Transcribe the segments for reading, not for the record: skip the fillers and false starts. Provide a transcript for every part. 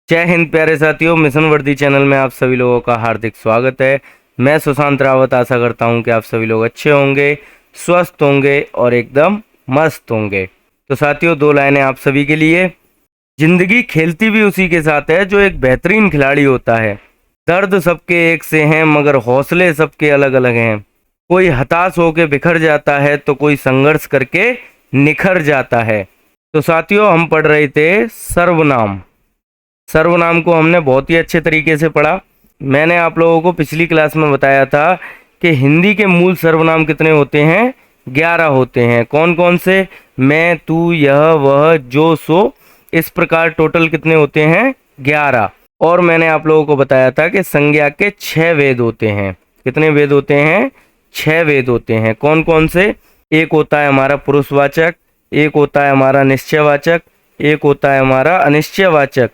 जय हिंद प्यारे साथियों, मिशन वर्दी चैनल में आप सभी लोगों का हार्दिक स्वागत है। मैं सुशांत रावत आशा करता हूं कि आप सभी लोग अच्छे होंगे, स्वस्थ होंगे और एकदम मस्त होंगे। तो साथियों, दो लाइनें आप सभी के लिए। जिंदगी खेलती भी उसी के साथ है जो एक बेहतरीन खिलाड़ी होता है। दर्द सबके एक से हैं मगर हौसले सबके अलग अलग हैं। कोई हताश होकर बिखर जाता है तो कोई संघर्ष करके निखर जाता है। तो साथियों, हम पढ़ रहे थे सर्वनाम। सर्वनाम को हमने बहुत ही अच्छे तरीके से पढ़ा। मैंने आप लोगों को पिछली क्लास में बताया था कि हिंदी के मूल सर्वनाम कितने होते हैं, 11 होते हैं। कौन कौन से? मैं, तू, यह, वह, जो, सो, इस प्रकार टोटल कितने होते हैं? 11। और मैंने आप लोगों को बताया था कि संज्ञा के 6 वेद होते हैं। कितने वेद होते हैं? 6 वेद होते हैं। कौन कौन से? एक होता है हमारा पुरुषवाचक, एक होता है हमारा निश्चयवाचक, एक होता है हमारा अनिश्चयवाचक,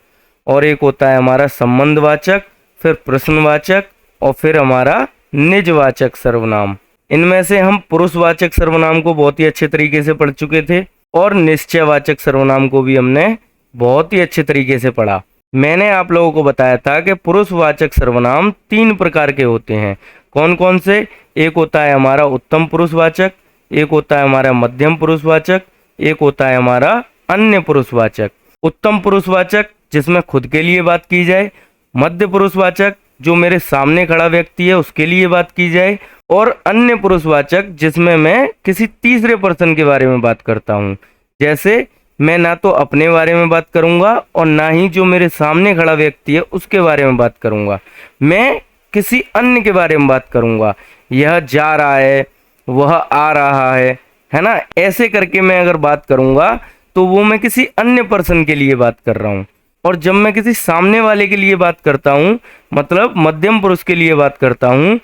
और एक होता है हमारा संबंधवाचक, फिर प्रश्नवाचक और फिर हमारा निजवाचक सर्वनाम। इनमें से हम पुरुषवाचक सर्वनाम को बहुत ही अच्छे तरीके से पढ़ चुके थे और निश्चयवाचक सर्वनाम को भी हमने बहुत ही अच्छे तरीके से पढ़ा। मैंने आप लोगों को बताया था कि पुरुषवाचक सर्वनाम 3 प्रकार के होते हैं। कौन कौन से? एक होता है हमारा उत्तम पुरुषवाचक, एक होता है हमारा मध्यम पुरुषवाचक, एक होता है हमारा अन्य पुरुषवाचक। उत्तम पुरुषवाचक जिसमें खुद के लिए बात की जाए, मध्य पुरुषवाचक जो मेरे सामने खड़ा व्यक्ति है उसके लिए बात की जाए, और अन्य पुरुषवाचक जिसमें मैं किसी तीसरे पर्सन के बारे में बात करता हूँ। जैसे मैं ना तो अपने बारे में बात करूंगा और ना ही जो मेरे सामने खड़ा व्यक्ति है उसके बारे में बात करूंगा, मैं किसी अन्य के बारे में बात करूंगा। यह जा रहा है, वह आ रहा है ना, ऐसे करके मैं अगर बात करूंगा तो वो मैं किसी अन्य पर्सन के लिए बात कर रहा हूँ। और जब मैं किसी सामने वाले के लिए बात करता हूँ, मतलब मध्यम पुरुष के लिए बात करता हूँ,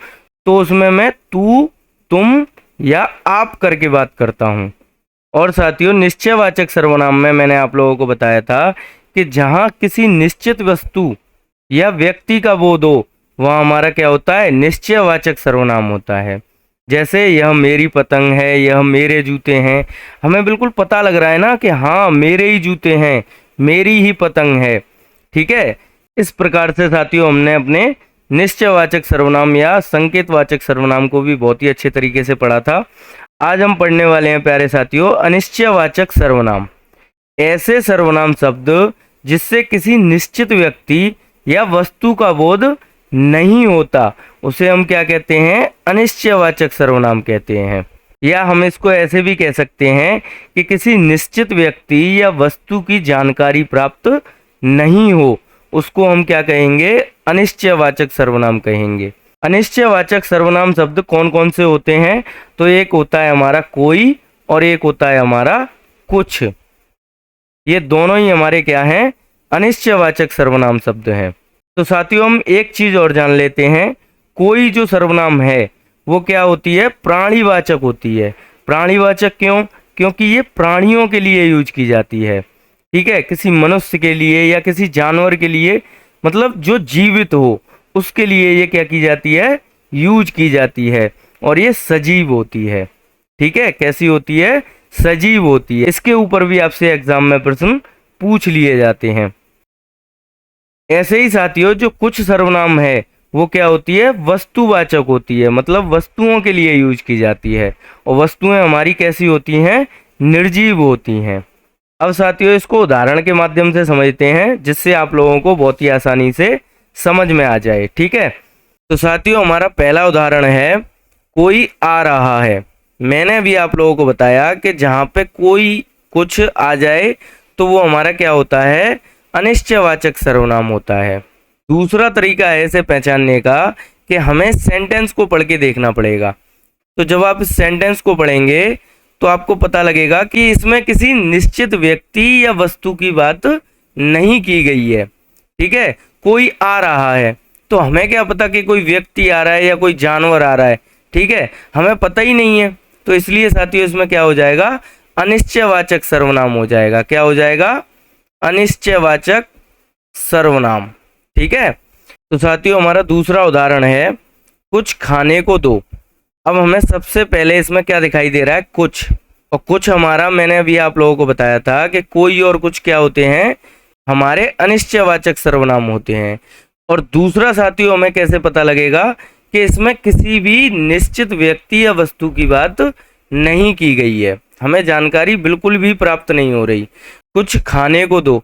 तो उसमें मैं तू, तुम या आप करके बात करता हूँ। और साथियों, निश्चयवाचक सर्वनाम में मैंने आप लोगों को बताया था कि जहाँ किसी निश्चित वस्तु या व्यक्ति का बोध हो वहाँ हमारा क्या होता है? निश्चयवाचक सर्वनाम होता है। जैसे यह मेरी पतंग है, यह मेरे जूते हैं। हमें बिल्कुल पता लग रहा है ना कि हाँ मेरे ही जूते हैं, मेरी ही पतंग है। ठीक है, इस प्रकार से साथियों हमने अपने निश्चयवाचक सर्वनाम या संकेतवाचक सर्वनाम को भी बहुत ही अच्छे तरीके से पढ़ा था। आज हम पढ़ने वाले हैं प्यारे साथियों अनिश्चयवाचक सर्वनाम। ऐसे सर्वनाम शब्द जिससे किसी निश्चित व्यक्ति या वस्तु का बोध नहीं होता, उसे हम क्या कहते हैं? अनिश्चयवाचक सर्वनाम कहते हैं। या हम इसको ऐसे भी कह सकते हैं कि किसी निश्चित व्यक्ति या वस्तु की जानकारी प्राप्त नहीं हो, उसको हम क्या कहेंगे? अनिश्चयवाचक सर्वनाम कहेंगे। अनिश्चयवाचक सर्वनाम शब्द कौन कौन से होते हैं? तो एक होता है हमारा कोई और एक होता है हमारा कुछ। ये दोनों ही हमारे क्या हैं? अनिश्चयवाचक सर्वनाम शब्द हैं। तो साथियों, हम एक चीज और जान लेते हैं। कोई जो सर्वनाम है वो क्या होती है? प्राणीवाचक होती है। प्राणीवाचक क्यों? क्योंकि ये प्राणियों के लिए यूज की जाती है। ठीक है, किसी मनुष्य के लिए या किसी जानवर के लिए, मतलब जो जीवित हो उसके लिए ये क्या की जाती है? यूज की जाती है। और ये सजीव होती है। ठीक है, कैसी होती है? सजीव होती है। इसके ऊपर भी आपसे एग्जाम में प्रश्न पूछ लिए जाते हैं। ऐसे ही साथियों, जो कुछ सर्वनाम है वो क्या होती है? वस्तुवाचक होती है, मतलब वस्तुओं के लिए यूज की जाती है। और वस्तुएं हमारी कैसी होती हैं? निर्जीव होती हैं। अब साथियों, इसको उदाहरण के माध्यम से समझते हैं जिससे आप लोगों को बहुत ही आसानी से समझ में आ जाए। ठीक है, तो साथियों हमारा पहला उदाहरण है कोई आ रहा है। मैंने भी आप लोगों को बताया कि जहाँ पे कोई कुछ आ जाए तो वो हमारा क्या होता है? अनिश्चयवाचक सर्वनाम होता है। दूसरा तरीका है इसे पहचानने का कि हमें सेंटेंस को पढ़ के देखना पड़ेगा। तो जब आप इस सेंटेंस को पढ़ेंगे तो आपको पता लगेगा कि इसमें किसी निश्चित व्यक्ति या वस्तु की बात नहीं की गई है। ठीक है, कोई आ रहा है तो हमें क्या पता कि कोई व्यक्ति आ रहा है या कोई जानवर आ रहा है। ठीक है, हमें पता ही नहीं है। तो इसलिए साथियों इसमें क्या हो जाएगा? अनिश्चयवाचक सर्वनाम हो जाएगा। क्या हो जाएगा? अनिश्चयवाचक सर्वनाम। ठीक है, तो साथियों हमारा दूसरा उदाहरण है कुछ खाने को दो। अब हमें सबसे पहले इसमें क्या दिखाई दे रहा है? कुछ। और कुछ हमारा, मैंने अभी आप लोगों को बताया था कि कोई और कुछ क्या होते हैं? हमारे अनिश्चयवाचक सर्वनाम होते हैं। और दूसरा साथियों हमें कैसे पता लगेगा कि इसमें किसी भी निश्चित व्यक्ति या वस्तु की बात नहीं की गई है, हमें जानकारी बिल्कुल भी प्राप्त नहीं हो रही। कुछ खाने को दो,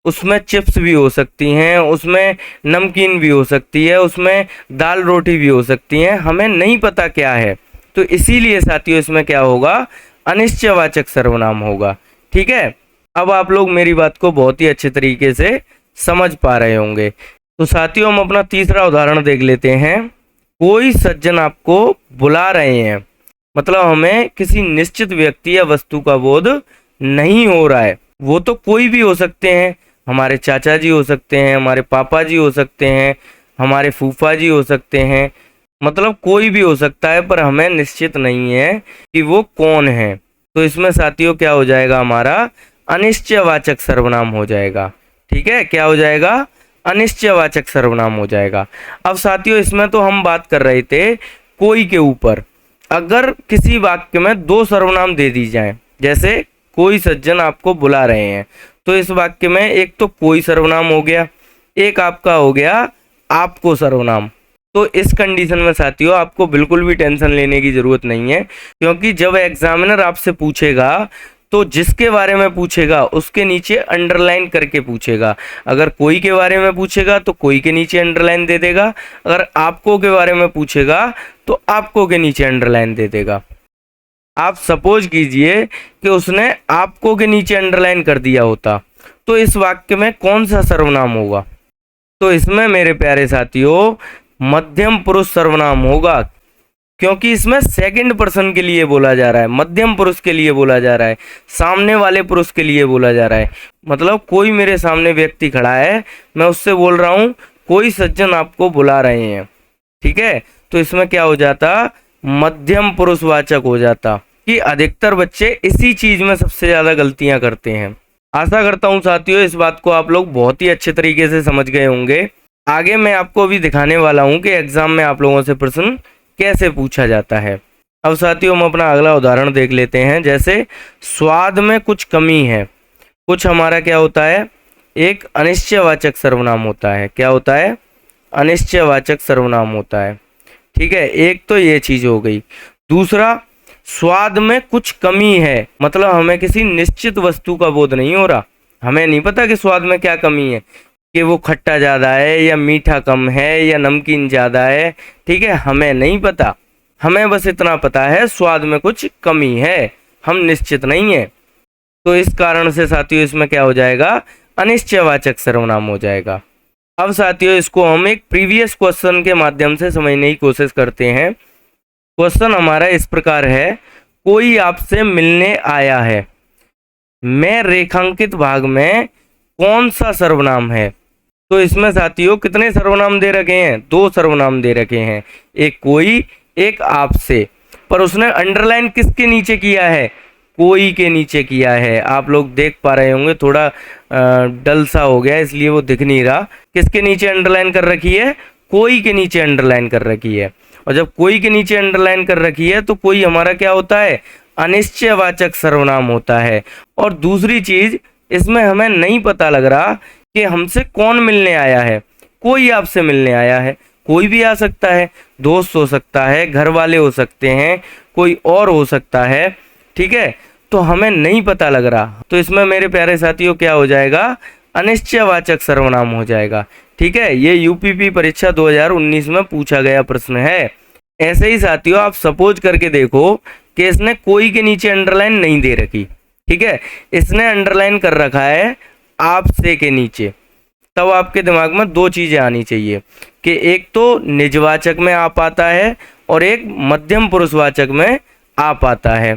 उसमें चिप्स भी हो सकती हैं, उसमें नमकीन भी हो सकती है, उसमें दाल रोटी भी हो सकती हैं, हमें नहीं पता क्या है। तो इसीलिए साथियों इसमें क्या होगा, अनिश्चयवाचक सर्वनाम होगा। ठीक है, अब आप लोग मेरी बात को बहुत ही अच्छे तरीके से समझ पा रहे होंगे। तो साथियों हम अपना तीसरा उदाहरण देख लेते हैं। कोई सज्जन आपको बुला रहे हैं, मतलब हमें किसी निश्चित व्यक्ति या वस्तु का बोध नहीं हो रहा है। वो तो कोई भी हो सकते हैं, हमारे चाचा जी हो सकते हैं, हमारे पापा जी हो सकते हैं, हमारे फूफा जी हो सकते हैं, मतलब कोई भी हो सकता है, पर हमें निश्चित नहीं है कि वो कौन है। तो इसमें साथियों क्या हो जाएगा, हमारा अनिश्चयवाचक सर्वनाम हो जाएगा। ठीक है, क्या हो जाएगा, अनिश्चयवाचक सर्वनाम हो जाएगा। अब साथियों इसमें तो हम बात कर रहे थे कोई के ऊपर। अगर किसी वाक्य में दो सर्वनाम दे दी जाए, जैसे कोई सज्जन आपको बुला रहे हैं, तो इस वाक्य में एक तो कोई सर्वनाम हो गया, एक आपका हो गया आपको सर्वनाम। तो इस कंडीशन में साथियों आपको बिल्कुल भी टेंशन लेने की जरूरत नहीं है, क्योंकि जब एग्जामिनर आपसे पूछेगा तो जिसके बारे में पूछेगा उसके नीचे अंडरलाइन करके पूछेगा। अगर कोई के बारे में पूछेगा तो कोई के नीचे अंडरलाइन दे देगा, अगर आपको के बारे में पूछेगा तो आपको के नीचे अंडरलाइन दे देगा। आप सपोज कीजिए कि उसने आपको के नीचे अंडरलाइन कर दिया होता, तो इस वाक्य में कौन सा सर्वनाम होगा, तो इसमें मेरे प्यारे साथियों मध्यम पुरुष सर्वनाम होगा, क्योंकि इसमें सेकंड पर्सन के लिए बोला जा रहा है, मध्यम पुरुष के लिए बोला जा रहा है, सामने वाले पुरुष के लिए बोला जा रहा है। मतलब कोई मेरे सामने व्यक्ति खड़ा है, मैं उससे बोल रहा हूँ कोई सज्जन आपको बुला रहे हैं। ठीक है, तो इसमें क्या हो जाता, मध्यम पुरुषवाचक हो जाता। कि अधिकतर बच्चे इसी चीज में सबसे ज्यादा गलतियां करते हैं। आशा करता हूं साथियों इस बात को आप लोग बहुत ही अच्छे तरीके से समझ गए होंगे। आगे मैं आपको अभी दिखाने वाला हूं कि एग्जाम में आप लोगों से प्रश्न कैसे पूछा जाता है। अब साथियों हम अपना अगला उदाहरण देख लेते हैं। जैसे स्वाद में कुछ कमी है, कुछ हमारा क्या होता है, एक अनिश्चयवाचक सर्वनाम होता है। क्या होता है, अनिश्चयवाचक सर्वनाम होता है। ठीक है, एक तो ये चीज हो गई। दूसरा, स्वाद में कुछ कमी है, मतलब हमें किसी निश्चित वस्तु का बोध नहीं हो रहा, हमें नहीं पता कि स्वाद में क्या कमी है, कि वो खट्टा ज़्यादा है या मीठा कम है या नमकीन ज़्यादा है। ठीक है, हमें नहीं पता, हमें बस इतना पता है स्वाद में कुछ कमी है, हम निश्चित नहीं है। तो इस कारण से साथियों इसमें क्या हो जाएगा, अनिश्चयवाचक सर्वनाम हो जाएगा। अब साथियों इसको हम एक प्रीवियस क्वेश्चन के माध्यम से समझने की कोशिश करते हैं। क्वेश्चन हमारा इस प्रकार है, कोई आपसे मिलने आया है, मैं रेखांकित भाग में कौन सा सर्वनाम है। तो इसमें साथियों कितने सर्वनाम दे रखे हैं, दो सर्वनाम दे रखे हैं, एक कोई एक आपसे। पर उसने अंडरलाइन किसके नीचे किया है, कोई के नीचे किया है। आप लोग देख पा रहे होंगे, थोड़ा डल सा हो गया इसलिए वो दिख नहीं रहा। किसके नीचे अंडरलाइन कर रखी है, कोई के नीचे अंडरलाइन कर रखी है। और जब कोई के नीचे अंडरलाइन कर रखी है तो कोई हमारा क्या होता है, अनिश्चयवाचक सर्वनाम होता है। और दूसरी चीज, इसमें हमें नहीं पता लग रहा कि हमसे कौन मिलने आया है। कोई आपसे मिलने आया है, कोई भी आ सकता है, दोस्त हो सकता है, घर वाले हो सकते हैं, कोई और हो सकता है। ठीक है, तो हमें नहीं पता लग रहा, तो इसमें मेरे प्यारे साथियों क्या हो जाएगा, अनिश्चयवाचक सर्वनाम हो जाएगा। ठीक है, ये यूपीपी परीक्षा 2019 में पूछा गया प्रश्न है। ऐसे ही साथियों आप सपोज करके देखो कि इसने कोई के नीचे अंडरलाइन नहीं दे रखी। ठीक है, इसने अंडरलाइन कर रखा है आपसे के नीचे। तब आपके दिमाग में दो चीजें आनी चाहिए कि एक तो निजवाचक में आप आता है और एक मध्यम पुरुषवाचक में आप आता है।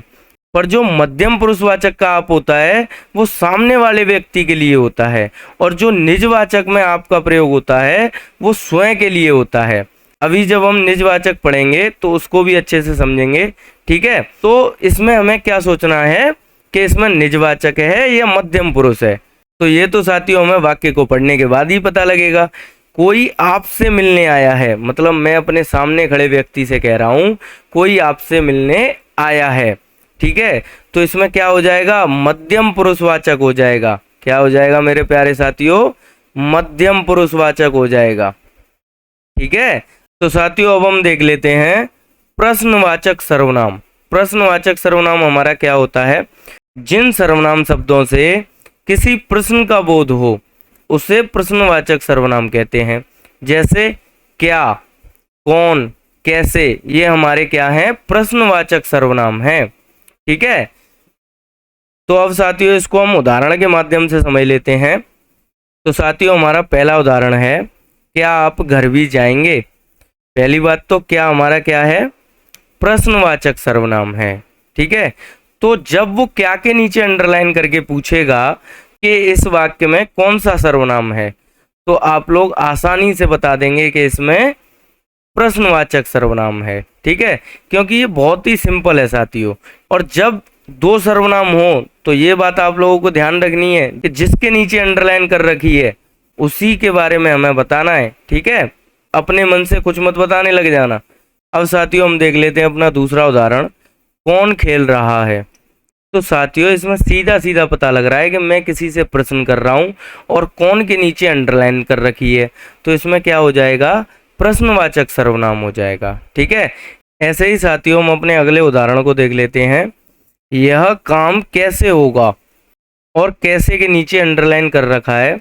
पर जो मध्यम पुरुषवाचक का आप होता है वो सामने वाले व्यक्ति के लिए होता है, और जो निजवाचक में आपका प्रयोग होता है वो स्वयं के लिए होता है। अभी जब हम निजवाचक पढ़ेंगे तो उसको भी अच्छे से समझेंगे। ठीक है, तो इसमें हमें क्या सोचना है कि इसमें निजवाचक है या मध्यम पुरुष है। तो ये तो साथियों हमें वाक्य को पढ़ने के बाद ही पता लगेगा। कोई आपसे मिलने आया है, मतलब मैं अपने सामने खड़े व्यक्ति से कह रहा हूँ कोई आपसे मिलने आया है। ठीक है, तो इसमें क्या हो जाएगा, मध्यम पुरुषवाचक हो जाएगा। क्या हो जाएगा मेरे प्यारे साथियों? मध्यम पुरुषवाचक हो जाएगा। ठीक है, तो साथियों अब हम देख लेते हैं प्रश्नवाचक सर्वनाम। प्रश्नवाचक सर्वनाम हमारा क्या होता है? जिन सर्वनाम शब्दों से किसी प्रश्न का बोध हो उसे प्रश्नवाचक सर्वनाम कहते हैं। जैसे क्या, कौन, कैसे, ये हमारे क्या हैं? प्रश्नवाचक सर्वनाम हैं। ठीक है, तो अब साथियों इसको हम उदाहरण के माध्यम से समझ लेते हैं। तो साथियों हमारा पहला उदाहरण है, क्या आप घर भी जाएंगे। पहली बात तो क्या हमारा क्या है? प्रश्नवाचक सर्वनाम है। ठीक है, तो जब वो क्या के नीचे अंडरलाइन करके पूछेगा कि इस वाक्य में कौन सा सर्वनाम है, तो आप लोग आसानी से बता देंगे कि इसमें प्रश्नवाचक सर्वनाम है। ठीक है, क्योंकि ये बहुत ही सिंपल है साथियों। और जब दो सर्वनाम हो तो ये बात आप लोगों को ध्यान रखनी है कि जिसके नीचे अंडरलाइन कर रखी है उसी के बारे में हमें बताना है। ठीक है, अपने मन से कुछ मत बताने लग जाना। अब साथियों हम देख लेते हैं अपना दूसरा उदाहरण, कौन खेल रहा है। तो साथियों इसमें सीधा सीधा पता लग रहा है कि मैं किसी से प्रश्न कर रहा हूं और कौन के नीचे अंडरलाइन कर रखी है, तो इसमें क्या हो जाएगा? प्रश्नवाचक सर्वनाम हो जाएगा। ठीक है, ऐसे ही साथियों हम अपने अगले उदाहरण को देख लेते हैं, यह काम कैसे होगा। और कैसे के नीचे अंडरलाइन कर रखा है,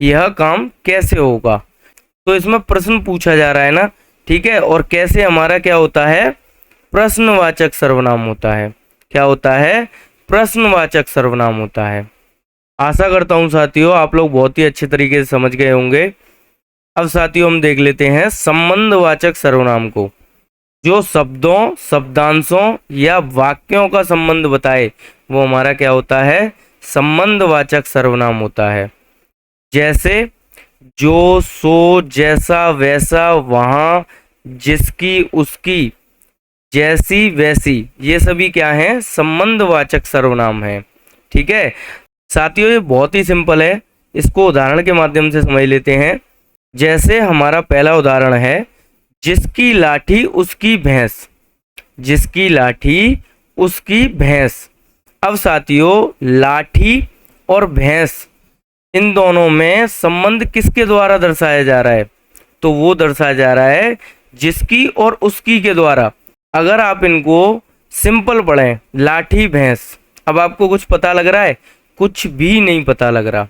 यह काम कैसे होगा, तो इसमें प्रश्न पूछा जा रहा है ना। ठीक है, और कैसे हमारा क्या होता है? प्रश्नवाचक सर्वनाम होता है। क्या होता है? प्रश्नवाचक सर्वनाम होता है। आशा करता हूं साथियों आप लोग बहुत ही अच्छे तरीके से समझ गए होंगे। अब साथियों हम देख लेते हैं संबंधवाचक सर्वनाम को। जो शब्दों, शब्दांशों या वाक्यों का संबंध बताए वो हमारा क्या होता है? संबंधवाचक सर्वनाम होता है। जैसे जो, सो, जैसा, वैसा, वहाँ, जिसकी, उसकी, जैसी, वैसी, ये सभी क्या हैं? संबंधवाचक सर्वनाम हैं। ठीक है साथियों, ये बहुत ही सिंपल है, इसको उदाहरण के माध्यम से समझ लेते हैं। जैसे हमारा पहला उदाहरण है, जिसकी लाठी उसकी भैंस। जिसकी लाठी उसकी भैंस। अब साथियों लाठी और भैंस इन दोनों में संबंध किसके द्वारा दर्शाया जा रहा है? तो वो दर्शाया जा रहा है जिसकी और उसकी के द्वारा। अगर आप इनको सिंपल पढ़ें, लाठी भैंस, अब आपको कुछ पता लग रहा है? कुछ भी नहीं पता लग रहा।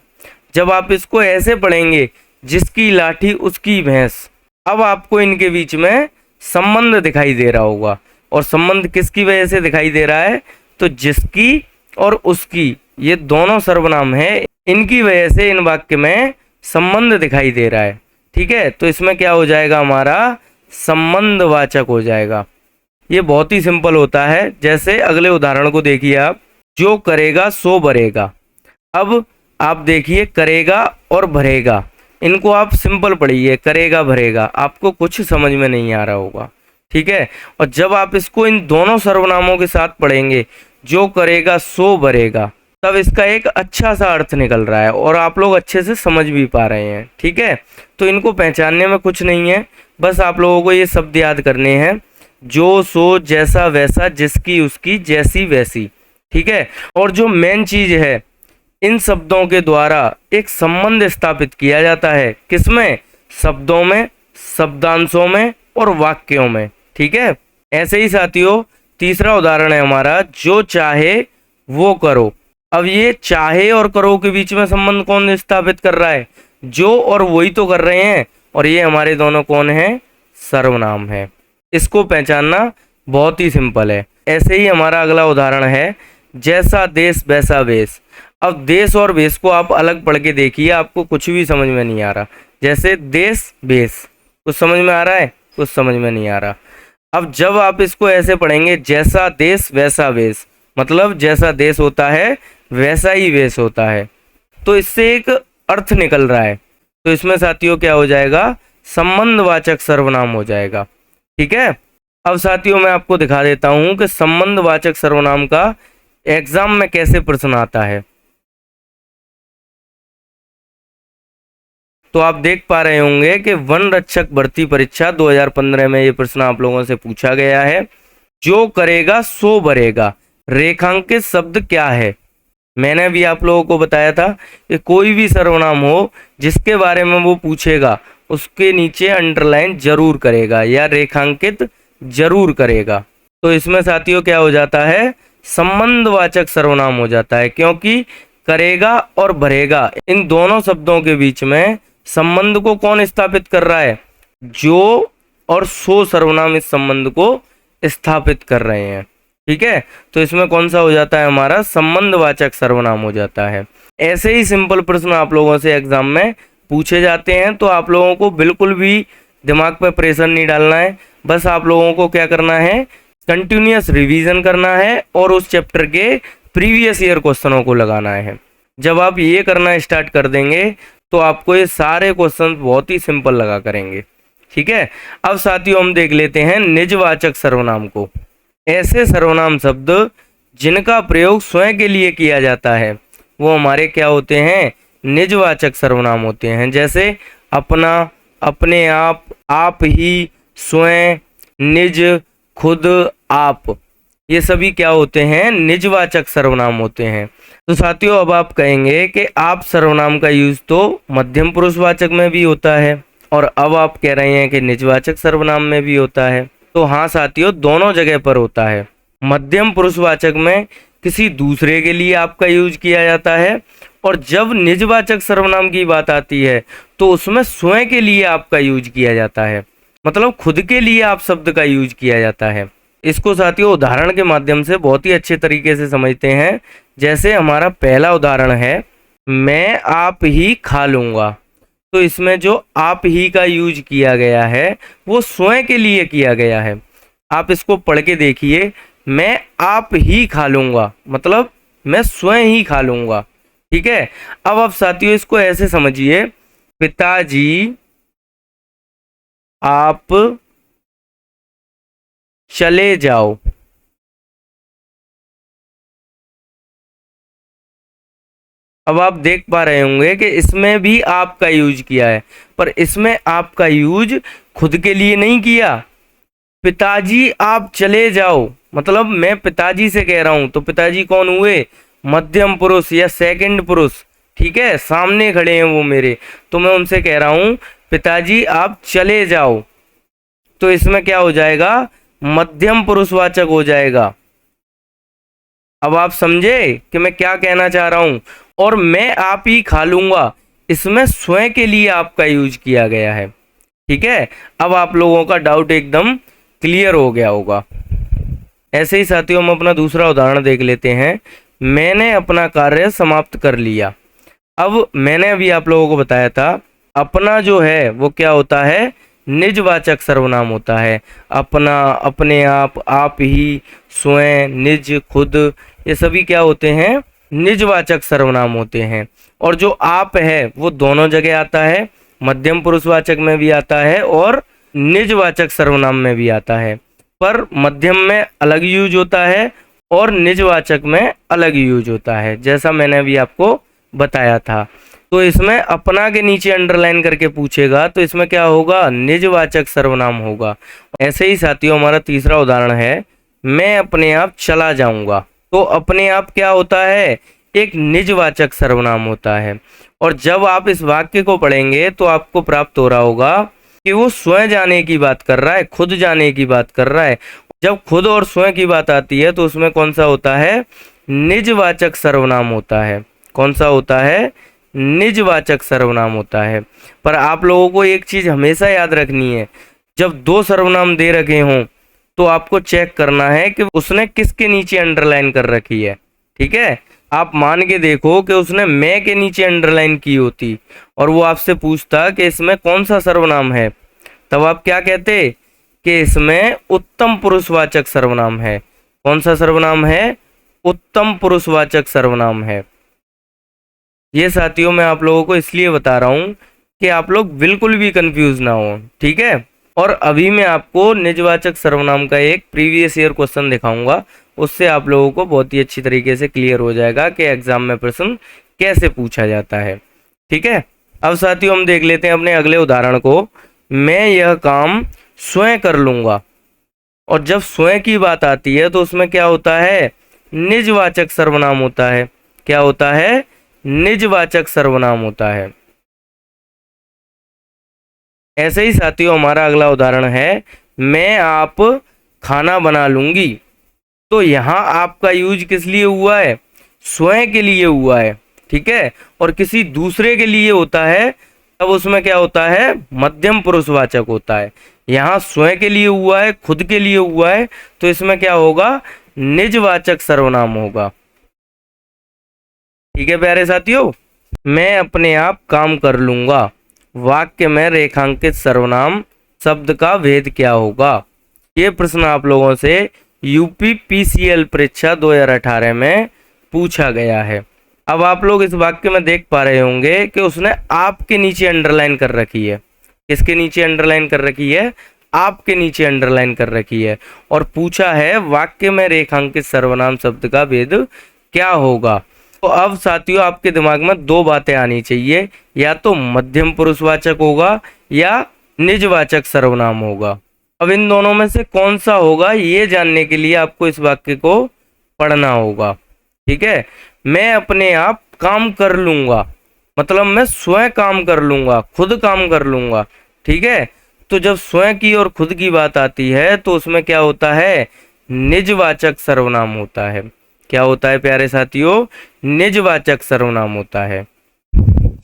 जब आप इसको ऐसे पढ़ेंगे, जिसकी लाठी उसकी भैंस, अब आपको इनके बीच में संबंध दिखाई दे रहा होगा। और संबंध किसकी वजह से दिखाई दे रहा है? तो जिसकी और उसकी, ये दोनों सर्वनाम है, इनकी वजह से इन वाक्य में संबंध दिखाई दे रहा है। ठीक है, तो इसमें क्या हो जाएगा? हमारा संबंधवाचक हो जाएगा। ये बहुत ही सिंपल होता है। जैसे अगले उदाहरण को देखिए आप, जो करेगा सो भरेगा। अब आप देखिए करेगा और भरेगा, इनको आप सिंपल पढ़िए, करेगा भरेगा, आपको कुछ समझ में नहीं आ रहा होगा। ठीक है, और जब आप इसको इन दोनों सर्वनामों के साथ पढ़ेंगे, जो करेगा सो भरेगा, तब इसका एक अच्छा सा अर्थ निकल रहा है और आप लोग अच्छे से समझ भी पा रहे हैं। ठीक है, तो इनको पहचानने में कुछ नहीं है, बस आप लोगों को ये शब्द याद करने हैं, जो, सो, जैसा, वैसा, जिसकी, उसकी, जैसी, वैसी। ठीक है, और जो मेन चीज है, इन शब्दों के द्वारा एक संबंध स्थापित किया जाता है। किसमें? शब्दों में, शब्दांशों में और वाक्यों में। ठीक है, ऐसे ही साथियों तीसरा उदाहरण है हमारा, जो चाहे वो करो। अब ये चाहे और करो के बीच में संबंध कौन स्थापित कर रहा है? जो और वही तो कर रहे हैं, और ये हमारे दोनों कौन है? सर्वनाम है। इसको पहचानना बहुत ही सिंपल है। ऐसे ही हमारा अगला उदाहरण है, जैसा देश वैसा वेश। अब देश और वेश को आप अलग पढ़ के देखिए, आपको कुछ भी समझ में नहीं आ रहा। जैसे देश, वेश, कुछ समझ में आ रहा है? कुछ समझ में नहीं आ रहा। अब जब आप इसको ऐसे पढ़ेंगे, जैसा देश वैसा वेश, मतलब जैसा देश होता है वैसा ही वेश होता है, तो इससे एक अर्थ निकल रहा है। तो इसमें साथियों क्या हो जाएगा? संबंधवाचक सर्वनाम हो जाएगा। ठीक है, अब साथियों मैं आपको दिखा देता हूं कि संबंधवाचक सर्वनाम का एग्जाम में कैसे प्रश्न आता है। तो आप देख पा रहे होंगे कि वन रक्षक भर्ती परीक्षा 2015 में ये प्रश्न आप लोगों से पूछा गया है। जो करेगा सो भरेगा, रेखांकित शब्द क्या है? मैंने भी आप लोगों को बताया था कि कोई भी सर्वनाम हो जिसके बारे में वो पूछेगा उसके नीचे अंडरलाइन जरूर करेगा या रेखांकित जरूर करेगा। तो इसमें साथियों क्या हो जाता है, संबंधवाचक सर्वनाम हो जाता है, क्योंकि करेगा और भरेगा इन दोनों शब्दों के बीच में संबंध को कौन स्थापित कर रहा है, जो और सो सर्वनाम इस संबंध को स्थापित कर रहे हैं। ठीक है, तो इसमें कौन सा हो जाता है, हमारा संबंधवाचक सर्वनाम हो जाता है। ऐसे ही सिंपल प्रश्न आप लोगों से एग्जाम में पूछे जाते हैं, तो आप लोगों को बिल्कुल भी दिमाग पे प्रेशर नहीं डालना है। बस आप लोगों को क्या करना है, कंटिन्यूअस रिवीजन करना है और उस चैप्टर के प्रीवियस ईयर क्वेश्चनों को लगाना है। जब आप ये करना स्टार्ट कर देंगे तो आपको ये सारे क्वेश्चन बहुत ही सिंपल लगा करेंगे। ठीक है, अब साथियों हम देख लेते हैं निजवाचक सर्वनाम को। ऐसे सर्वनाम शब्द जिनका प्रयोग स्वयं के लिए किया जाता है वो हमारे क्या होते हैं, निजवाचक सर्वनाम होते हैं। जैसे अपना, अपने आप ही, स्वयं, निज, खुद, आप, ये सभी क्या होते हैं, निजवाचक सर्वनाम होते हैं। तो साथियों अब आप कहेंगे कि आप सर्वनाम का यूज तो मध्यम पुरुषवाचक में भी होता है और अब आप कह रहे हैं कि निजवाचक सर्वनाम में भी होता है। तो हाँ साथियों, दोनों जगह पर होता है। मध्यम पुरुषवाचक में किसी दूसरे के लिए आपका यूज किया जाता है और जब निजवाचक सर्वनाम की बात आती है तो उसमें स्वयं के लिए आपका यूज किया जाता है, मतलब खुद के लिए आप शब्द का यूज किया जाता है। इसको साथियों उदाहरण के माध्यम से बहुत ही अच्छे तरीके से समझते हैं। जैसे हमारा पहला उदाहरण है, मैं आप ही खा लूंगा। तो इसमें जो आप ही का यूज किया गया है वो स्वयं के लिए किया गया है। आप इसको पढ़ के देखिए, मैं आप ही खा लूंगा मतलब मैं स्वयं ही खा लूंगा। ठीक है, अब आप साथियों इसको ऐसे समझिए, पिताजी आप चले जाओ। अब आप देख पा रहे होंगे कि इसमें भी आपका यूज किया है, पर इसमें आपका यूज खुद के लिए नहीं किया। पिताजी आप चले जाओ मतलब मैं पिताजी से कह रहा हूं, तो पिताजी कौन हुए, मध्यम पुरुष या सेकंड पुरुष। ठीक है, सामने खड़े हैं वो मेरे, तो मैं उनसे कह रहा हूं पिताजी आप चले जाओ। तो इसमें क्या हो जाएगा, मध्यम पुरुषवाचक हो जाएगा। अब आप समझे कि मैं क्या कहना चाह रहा हूं। और मैं आप ही खा लूंगा, इसमें स्वयं के लिए आपका यूज किया गया है। ठीक है, अब आप लोगों का डाउट एकदम क्लियर हो गया होगा। ऐसे ही साथियों हम अपना दूसरा उदाहरण देख लेते हैं, मैंने अपना कार्य समाप्त कर लिया। अब मैंने अभी आप लोगों को बताया था, अपना जो है वो क्या होता है, निजवाचक सर्वनाम होता है। अपना, अपने आप ही, स्वयं, निज, खुद, ये सभी क्या होते हैं, निजवाचक सर्वनाम होते हैं। और जो आप है वो दोनों जगह आता है, मध्यम पुरुषवाचक में भी आता है और निजवाचक सर्वनाम में भी आता है, पर मध्यम में अलग यूज होता है और निजवाचक में अलग यूज होता है, जैसा मैंने अभी आपको बताया था। तो इसमें अपना के नीचे अंडरलाइन करके पूछेगा तो इसमें क्या होगा, निजवाचक सर्वनाम होगा। ऐसे ही साथियों हमारा तीसरा उदाहरण है, मैं अपने आप चला जाऊंगा। तो अपने आप क्या होता है, एक निजवाचक सर्वनाम होता है। और जब आप इस वाक्य को पढ़ेंगे तो आपको प्राप्त हो रहा होगा कि वो स्वयं जाने की बात कर रहा है, खुद जाने की बात कर रहा है। जब खुद और स्वयं की बात आती है तो उसमें कौन सा होता है, निजवाचक सर्वनाम होता है। कौन सा होता है, निजवाचक सर्वनाम होता है। पर आप लोगों को एक चीज हमेशा याद रखनी है, जब दो सर्वनाम दे रखे हों तो आपको चेक करना है कि उसने किसके नीचे अंडरलाइन कर रखी है। ठीक है, आप मान के देखो कि उसने मैं के नीचे अंडरलाइन की होती और वो आपसे पूछता कि इसमें कौन सा सर्वनाम है, तब आप क्या कहते कि इसमें उत्तम पुरुषवाचक सर्वनाम है। कौन सा सर्वनाम है, उत्तम पुरुषवाचक सर्वनाम है। ये साथियों मैं आप लोगों को इसलिए बता रहा हूं कि आप लोग बिल्कुल भी कंफ्यूज ना हो। ठीक है, और अभी मैं आपको निजवाचक सर्वनाम का एक प्रीवियस ईयर क्वेश्चन दिखाऊंगा, उससे आप लोगों को बहुत ही अच्छी तरीके से क्लियर हो जाएगा कि एग्जाम में प्रश्न कैसे पूछा जाता है। ठीक है, अब साथियों हम देख लेते हैं अपने अगले उदाहरण को, मैं यह काम स्वयं कर लूंगा। और जब स्वयं की बात आती है तो उसमें क्या होता है, निजवाचक सर्वनाम होता है। क्या होता है? निजवाचक सर्वनाम होता है। ऐसे ही साथियों हमारा अगला उदाहरण है, मैं आप खाना बना लूंगी। तो यहाँ आपका यूज किस लिए हुआ है? स्वयं के लिए हुआ है, ठीक है। और किसी दूसरे के लिए होता है तब उसमें क्या होता है? मध्यम पुरुषवाचक होता है। यहाँ स्वयं के लिए हुआ है, खुद के लिए हुआ है, तो इसमें क्या होगा? निजवाचक सर्वनाम होगा। ठीक है प्यारे साथियों, मैं अपने आप काम कर लूंगा। वाक्य में रेखांकित सर्वनाम शब्द का भेद क्या होगा? ये प्रश्न आप लोगों से यूपी पीसीएल परीक्षा 2018 में पूछा गया है। अब आप लोग इस वाक्य में देख पा रहे होंगे कि उसने आपके नीचे अंडरलाइन कर रखी है। किसके नीचे अंडरलाइन कर रखी है? आपके नीचे अंडरलाइन कर रखी है। और पूछा है वाक्य में रेखांकित सर्वनाम शब्द का भेद क्या होगा। तो अब साथियों आपके दिमाग में दो बातें आनी चाहिए, या तो मध्यम पुरुषवाचक होगा या निजवाचक सर्वनाम होगा। अब इन दोनों में से कौन सा होगा ये जानने के लिए आपको इस वाक्य को पढ़ना होगा। ठीक है, मैं अपने आप काम कर लूंगा, मतलब मैं स्वयं काम कर लूंगा, खुद काम कर लूंगा। ठीक है, तो जब स्वयं की और खुद की बात आती है तो उसमें क्या होता है? निजवाचक सर्वनाम होता है। क्या होता है प्यारे साथियों? निजवाचक सर्वनाम होता है।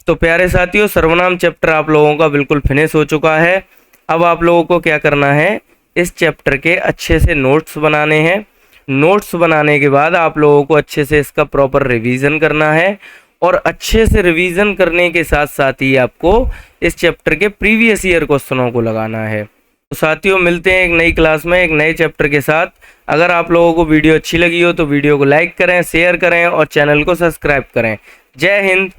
तो प्यारे साथियों सर्वनाम चैप्टर आप लोगों का बिल्कुल फिनिश हो चुका है। अब आप लोगों को क्या करना है? इस चैप्टर के अच्छे से नोट्स बनाने हैं। नोट्स बनाने के बाद आप लोगों को अच्छे से इसका प्रॉपर रिवीजन करना है, और अच्छे से रिवीजन करने के साथ साथ ही आपको इस चैप्टर के प्रीवियस ईयर क्वेश्चनों को लगाना है। तो साथियों मिलते हैं एक नई क्लास में एक नए चैप्टर के साथ। अगर आप लोगों को वीडियो अच्छी लगी हो तो वीडियो को लाइक करें, शेयर करें और चैनल को सब्सक्राइब करें। जय हिंद।